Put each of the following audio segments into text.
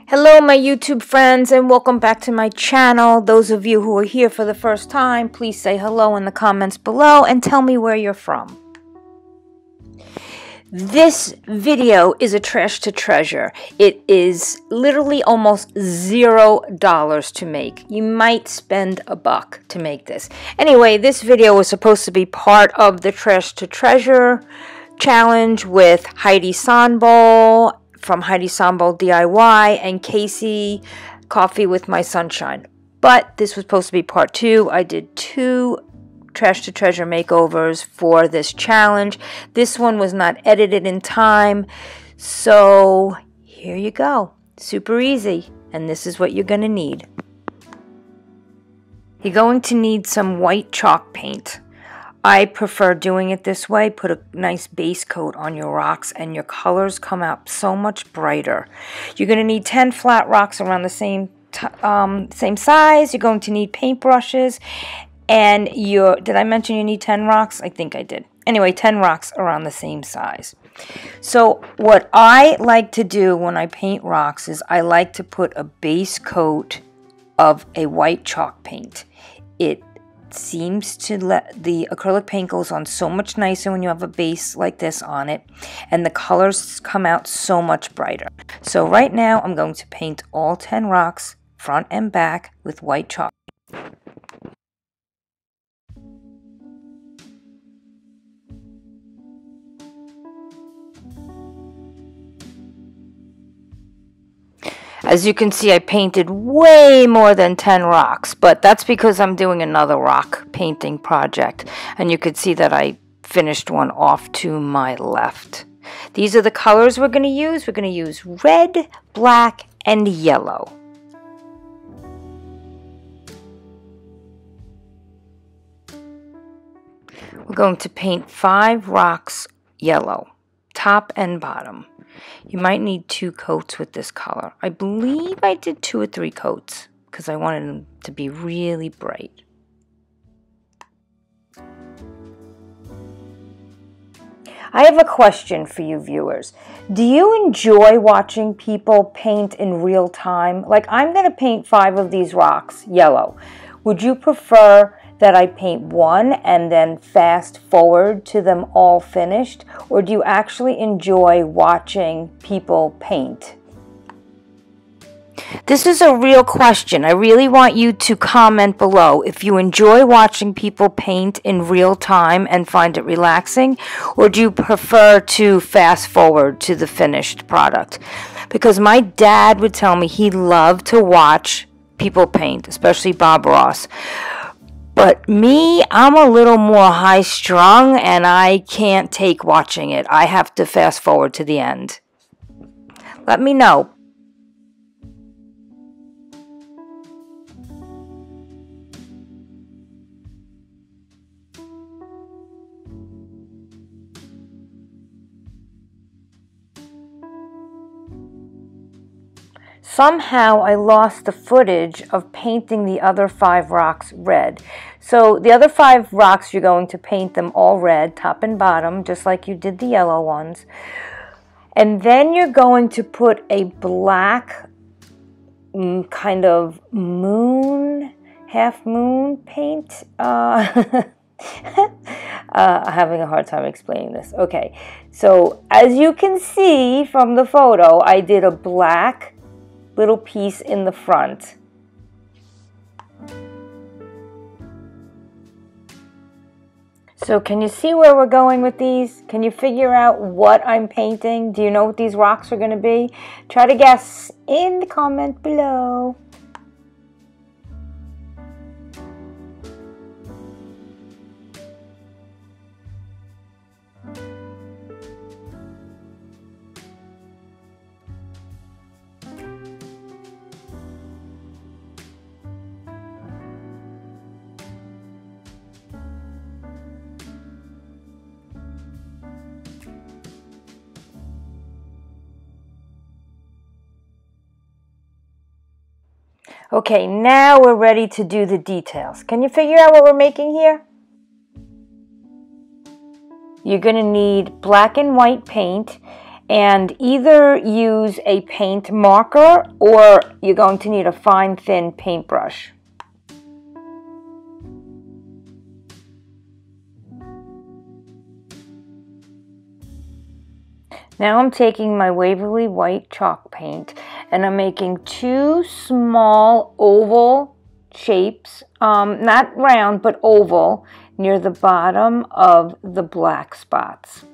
Hello my YouTube friends and welcome back to my channel. Those of you who are here for the first time, please say hello in the comments below and tell me where you're from. This video is a trash to treasure. It is literally almost $0 to make. You might spend $1 to make this. Anyway, this video was supposed to be part of the trash to treasure challenge with Heidi Sonboul from Heidi Sonboul DIY and Casey Coffee with My Sunshine. But this was supposed to be part 2. I did 2 trash to treasure makeovers for this challenge. This one was not edited in time, so here you go. Super easy, and this is what you're going to need. You're going to need some white chalk paint. I prefer doing it this way. Put a nice base coat on your rocks and your colors come out so much brighter. You're going to need 10 flat rocks around the same size. You're going to need paintbrushes. And did I mention you need 10 rocks? I think I did. Anyway, 10 rocks around the same size. So what I like to do when I paint rocks is I like to put a base coat of a white chalk paint. It seems to let the acrylic paint goes on so much nicer when you have a base like this on it, and the colors come out so much brighter. So right now I'm going to paint all 10 rocks front and back with white chalk. As you can see, I painted way more than 10 rocks, but that's because I'm doing another rock painting project. And you could see that I finished one off to my left. These are the colors we're going to use. We're going to use red, black, and yellow. We're going to paint 5 rocks yellow, top and bottom. You might need 2 coats with this color. I believe I did 2 or 3 coats because I wanted them to be really bright. I have a question for you viewers. Do you enjoy watching people paint in real time? Like, I'm going to paint 5 of these rocks yellow. Would you prefer that I paint one and then fast forward to them all finished? Or do you actually enjoy watching people paint? This is a real question. I really want you to comment below if you enjoy watching people paint in real time and find it relaxing, or do you prefer to fast forward to the finished product? Because my dad would tell me he loved to watch people paint, especially Bob Ross. But me, I'm a little more high-strung, and I can't take watching it. I have to fast forward to the end. Let me know. Somehow I lost the footage of painting the other 5 rocks red. So the other 5 rocks, you're going to paint them all red, top and bottom, just like you did the yellow ones. And then you're going to put a black kind of moon, half moon paint. I'm having a hard time explaining this. Okay, so as you can see from the photo, I did a black little piece in the front. So can you see where we're going with these? Can you figure out what I'm painting? Do you know what these rocks are going to be? Try to guess in the comment below. Okay, now we're ready to do the details. Can you figure out what we're making here? You're going to need black and white paint, And either use a paint marker or you're going to need a fine, thin paintbrush. Now I'm taking my Waverly White chalk paint and I'm making two small oval shapes, not round but oval, near the bottom of the black spots.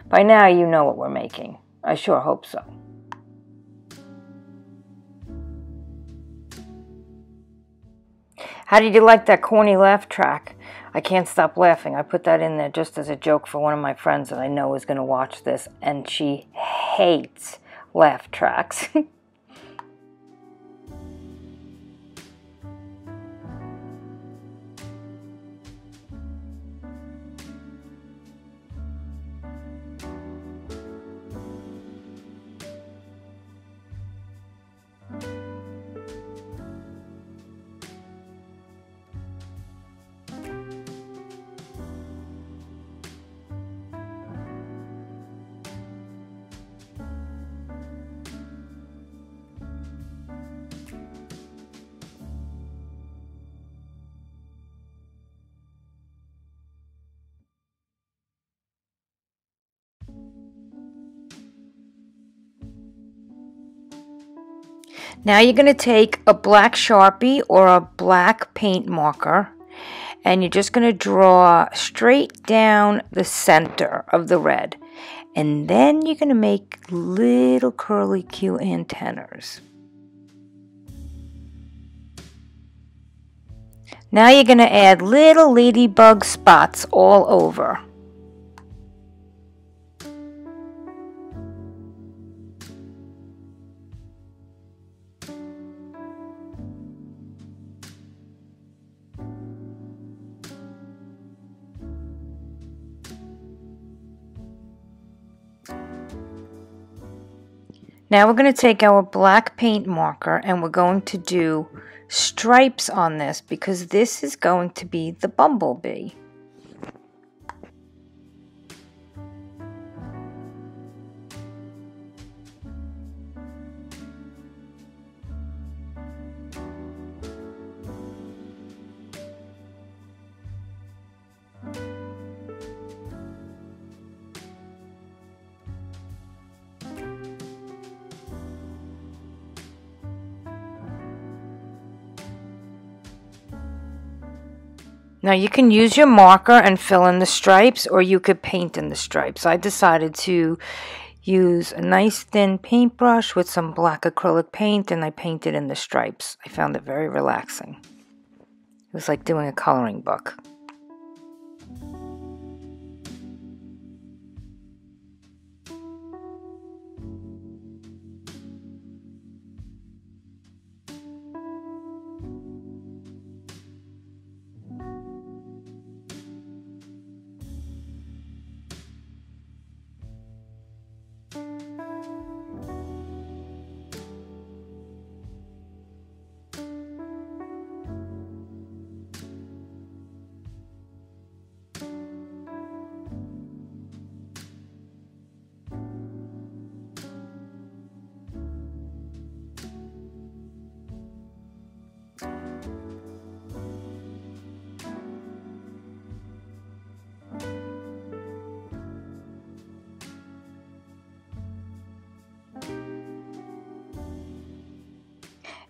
By now you know what we're making. I sure hope so. How did you like that corny laugh track? I can't stop laughing. I put that in there just as a joke for one of my friends that I know is going to watch this, and she hates laugh tracks. Now you're going to take a black Sharpie or a black paint marker and you're just going to draw straight down the center of the red. And then you're going to make little curly Q antennas. Now you're going to add little ladybug spots all over. Now we're going to take our black paint marker and we're going to do stripes on this because this is going to be the bumblebee. Now you can use your marker and fill in the stripes, or you could paint in the stripes. I decided to use a nice thin paintbrush with some black acrylic paint and I painted in the stripes. I found it very relaxing. It was like doing a coloring book.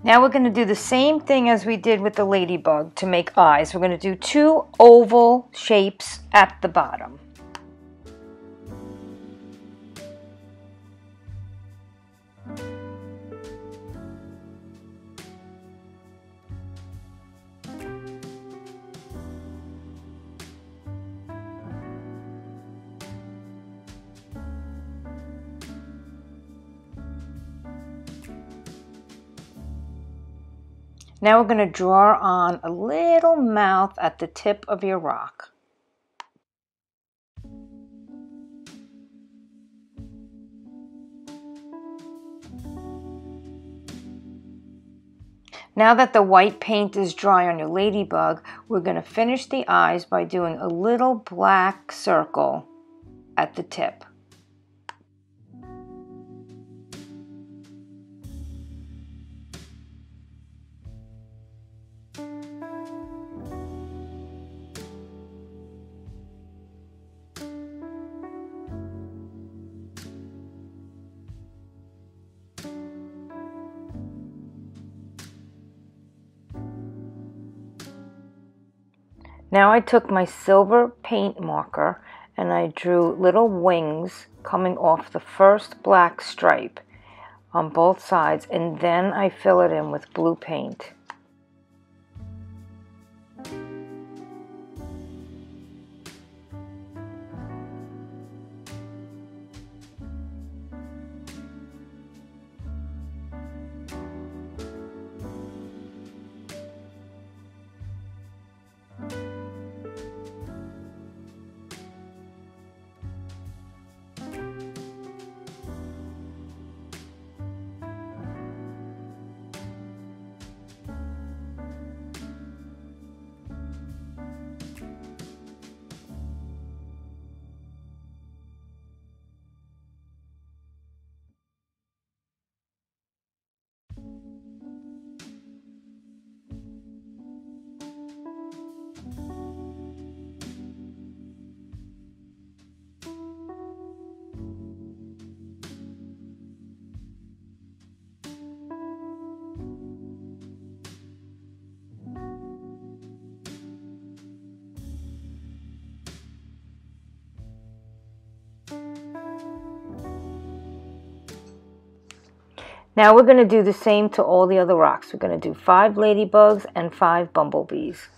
Now we're going to do the same thing as we did with the ladybug to make eyes. We're going to do two oval shapes at the bottom. Now we're going to draw on a little mouth at the tip of your rock. Now that the white paint is dry on your ladybug, we're going to finish the eyes by doing a little black circle at the tip. Now I took my silver paint marker and I drew little wings coming off the first black stripe on both sides, and then I fill it in with blue paint. Now we're going to do the same to all the other rocks. We're going to do 5 ladybugs and 5 bumblebees.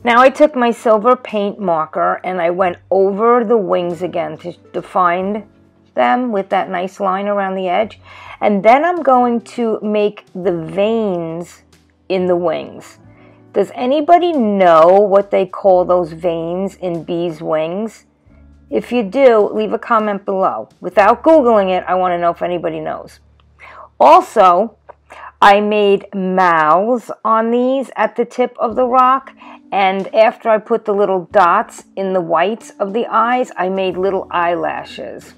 Now I took my silver paint marker and I went over the wings again to define them with that nice line around the edge. And then I'm going to make the veins in the wings. Does anybody know what they call those veins in bees' wings? If you do, leave a comment below. Without Googling it, I want to know if anybody knows. Also, I made mouths on these at the tip of the rock, and after I put the little dots in the whites of the eyes, I made little eyelashes.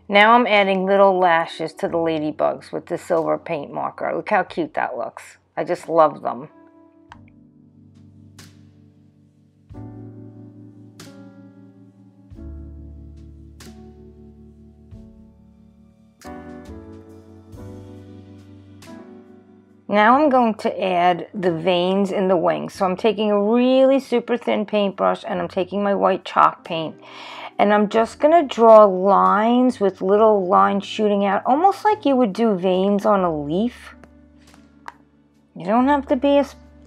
Now I'm adding little lashes to the ladybugs with the silver paint marker. Look how cute that looks. I just love them. Now I'm going to add the veins in the wings. So I'm taking a really super thin paintbrush and I'm taking my white chalk paint. And I'm just going to draw lines with little lines shooting out, almost like you would do veins on a leaf. You don't have to be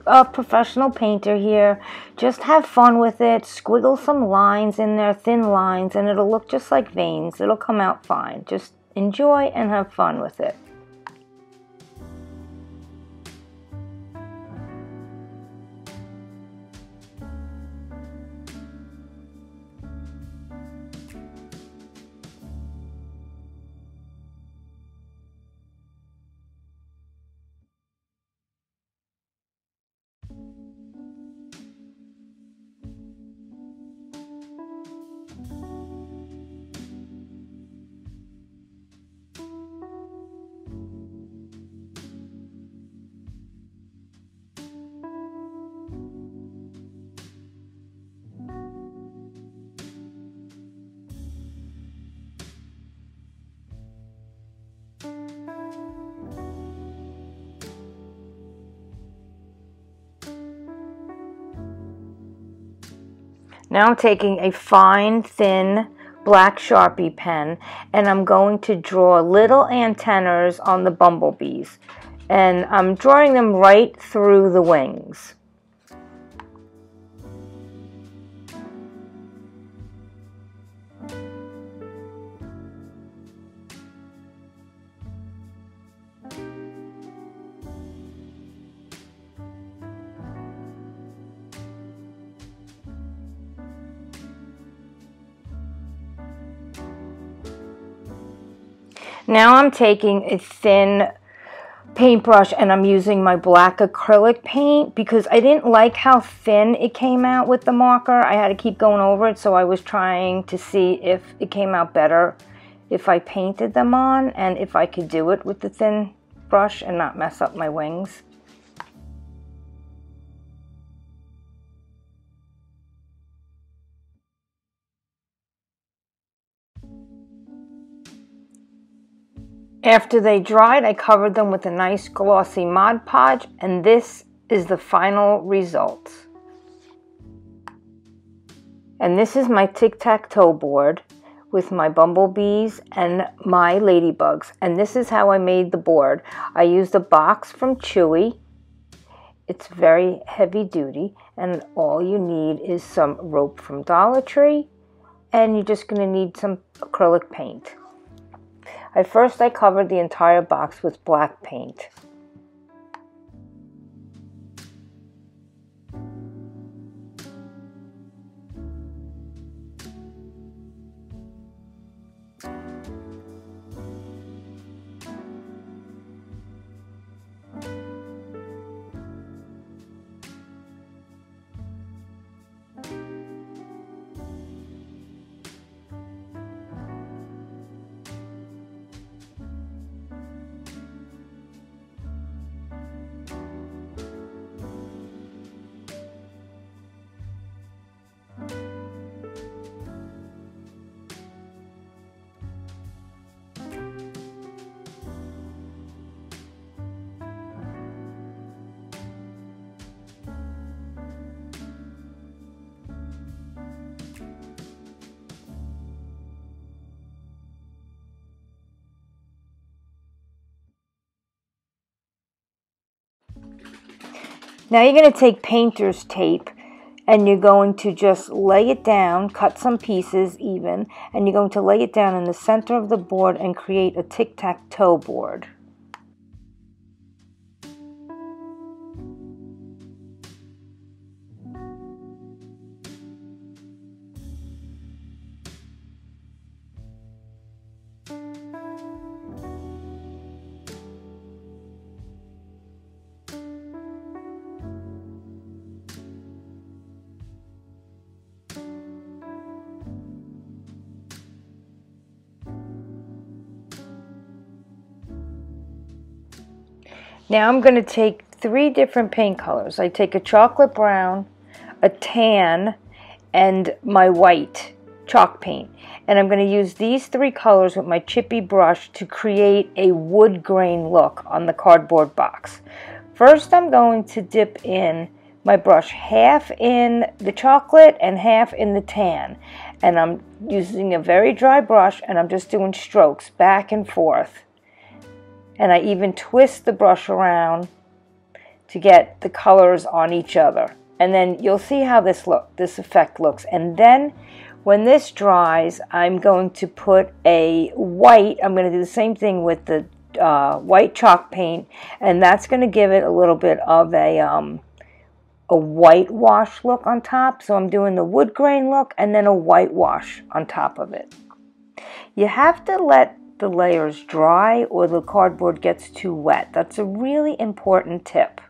a professional painter here. Just have fun with it. Squiggle some lines in there, thin lines, and it'll look just like veins. It'll come out fine. Just enjoy and have fun with it. Now I'm taking a fine, thin black Sharpie pen and I'm going to draw little antennas on the bumblebees. And I'm drawing them right through the wings. Now I'm taking a thin paintbrush and I'm using my black acrylic paint because I didn't like how thin it came out with the marker. I had to keep going over it, so I was trying to see if it came out better if I painted them on and if I could do it with the thin brush and not mess up my wings. After they dried, I covered them with a nice glossy Mod Podge, and this is the final result. And this is my tic-tac-toe board with my bumblebees and my ladybugs. And this is how I made the board. I used a box from Chewy. It's very heavy duty, and all you need is some rope from Dollar Tree, and you're just going to need some acrylic paint. At first I covered the entire box with black paint. Now you're going to take painter's tape and you're going to just lay it down, cut some pieces even, and you're going to lay it down in the center of the board and create a tic-tac-toe board. Now I'm going to take 3 different paint colors. I take a chocolate brown, a tan, and my white chalk paint. And I'm going to use these 3 colors with my chippy brush to create a wood grain look on the cardboard box. First I'm going to dip in my brush half in the chocolate and half in the tan. And I'm using a very dry brush and I'm just doing strokes back and forth. And I even twist the brush around to get the colors on each other. And then you'll see how this effect looks. And then when this dries, I'm going to put a white, I'm going to do the same thing with the white chalk paint, and that's going to give it a little bit of a whitewash look on top. So I'm doing the wood grain look and then a whitewash on top of it. You have to let the layers dry or the cardboard gets too wet. That's a really important tip.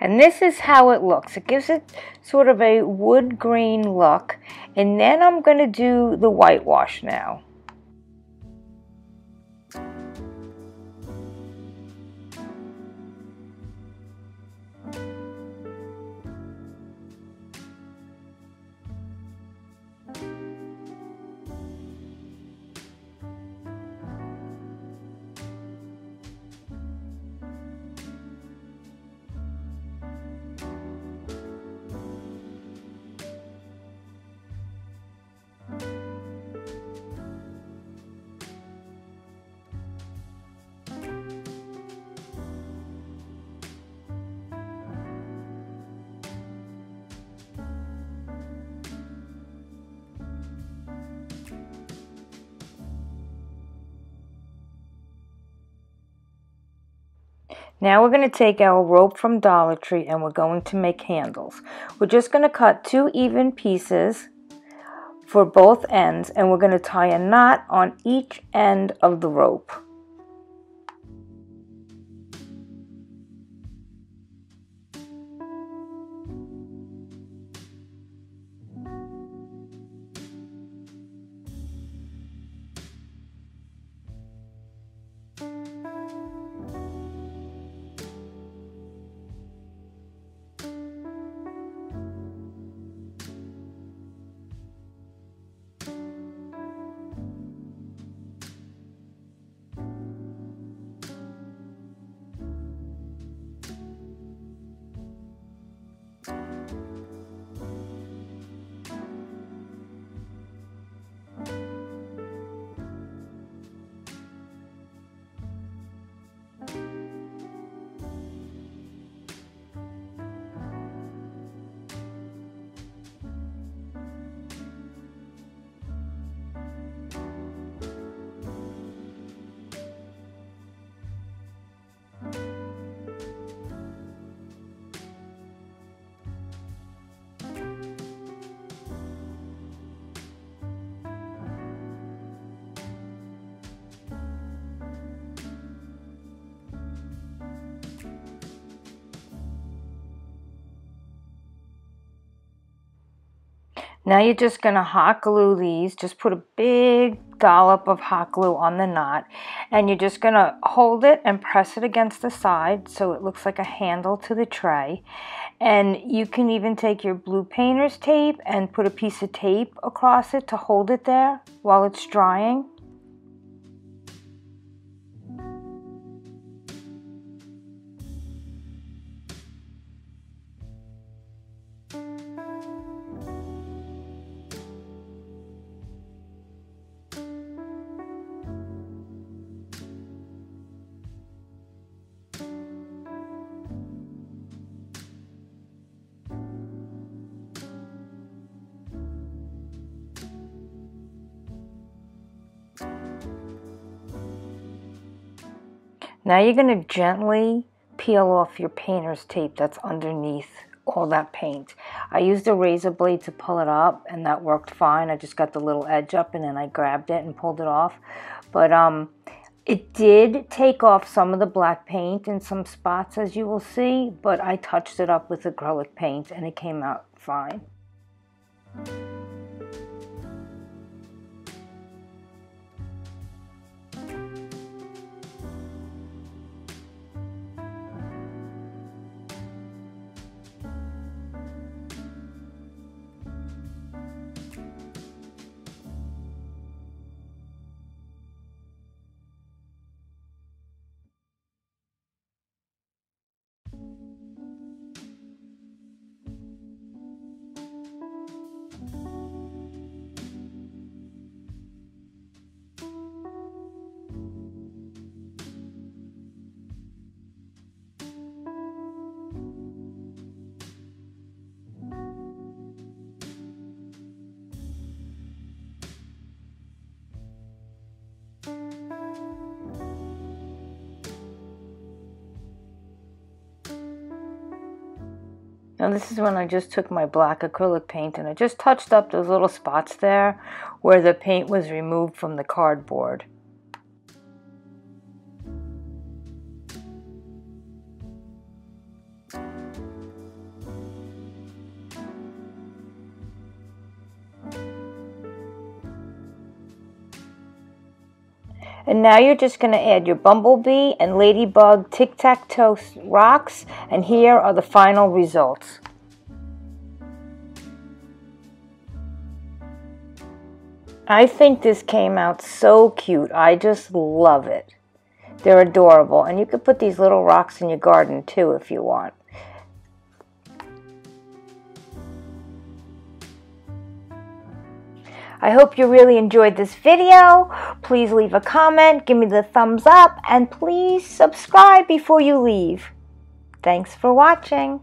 And this is how it looks. It gives it sort of a wood grain look. And then I'm going to do the whitewash now. Now we're going to take our rope from Dollar Tree and we're going to make handles. We're just going to cut 2 even pieces for both ends, and we're going to tie a knot on each end of the rope. Now you're just going to hot glue these. Just put a big dollop of hot glue on the knot, and you're just going to hold it and press it against the side so it looks like a handle to the tray. And you can even take your blue painter's tape and put a piece of tape across it to hold it there while it's drying. Now you're going to gently peel off your painter's tape that's underneath all that paint. I used a razor blade to pull it up, and that worked fine. I just got the little edge up and then I grabbed it and pulled it off. But it did take off some of the black paint in some spots, as you will see, but I touched it up with acrylic paint and it came out fine. Now this is when I just took my black acrylic paint and I just touched up those little spots there where the paint was removed from the cardboard. And now you're just going to add your bumblebee and ladybug tic-tac-toe rocks, and here are the final results. I think this came out so cute. I just love it. They're adorable, and you could put these little rocks in your garden too if you want. I hope you really enjoyed this video. Please leave a comment, give me the thumbs up, and please subscribe before you leave. Thanks for watching.